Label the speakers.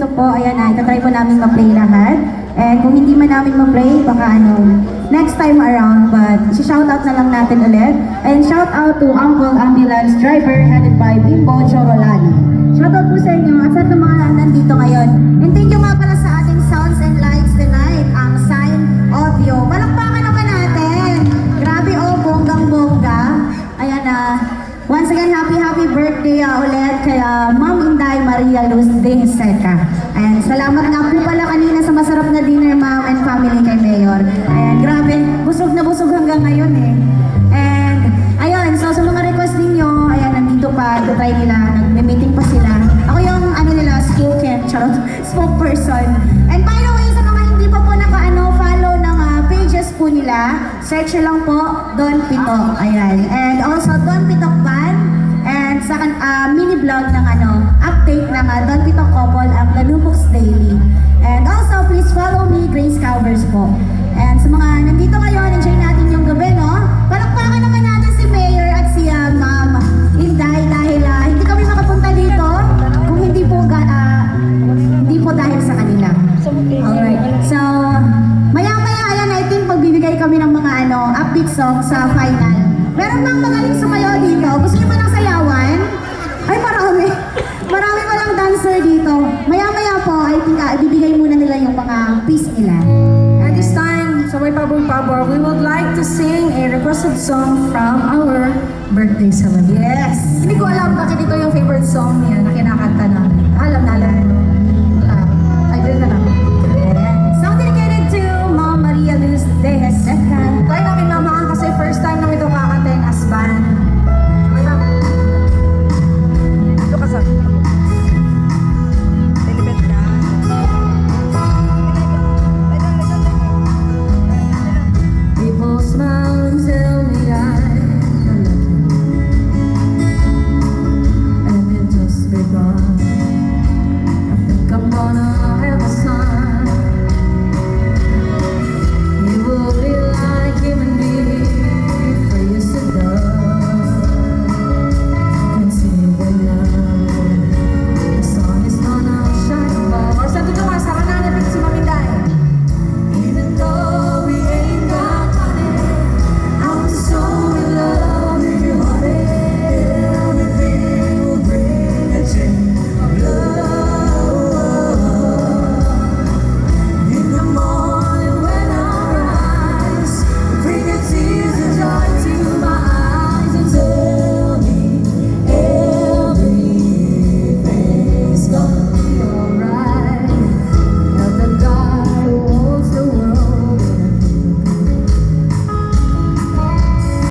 Speaker 1: dito po, ayan na, itatry po namin ma-play lahat. And kung hindi man namin ma-play, baka next time around, but shoutout na lang natin ulit. And shout out to Uncle Ambulance Driver headed by Bimbo Chorolano. Shoutout po sa inyo, at sa mga nandito ngayon. And thank you nga pala sa ating sounds and lights tonight, ang Sign Audio. Palakpakan naman natin! Grabe bonggang-bongga. Ayan na. Once again, happy birthday ulit kay Ma'am Inday Maria Luz de Seca. And salamat nga po pala kanina sa masarap na dinner, ma'am and family kay Mayor. And grabe, busog na busog hanggang ngayon eh. And ayun, so sa mga request ninyo, ayan, nandito pa, try nila, nag-meeting pa sila. Ako yung nila, spokesperson. And by the way, sa mga hindi pa po follow ng pages po nila, search lang po Don Pitok. Ayan. And also Don Pitok Band. And sa mini vlog ng update ng Don Pitok Couple, ang Lalubooks Daily. And also please follow me, Grace Covers po. And sa mga nandito ngayon, enjoy natin yung gabi, no? Palakpakan naman natin si Mayor at si Ma'am Inday dahil hindi kami makapunta dito kung hindi po dahil sa kanila. Alright. So, maya-maya, ayan, I think magbibigay kami ng mga upbeat song sa final. Meron bang magaling sumayaw dito? Gusto niyo ba ng sayawan? Ay, marami. Marami walang dancer dito. Maya-maya po, I think ibibigay muna nila yung mga piece nila.
Speaker 2: At this time, sa May Pabor, we would like to sing a requested song from our birthday celebration.
Speaker 1: Yes!
Speaker 2: Hindi ko alam bakit ito yung favorite song niya na kinakanta namin. Alam na alam.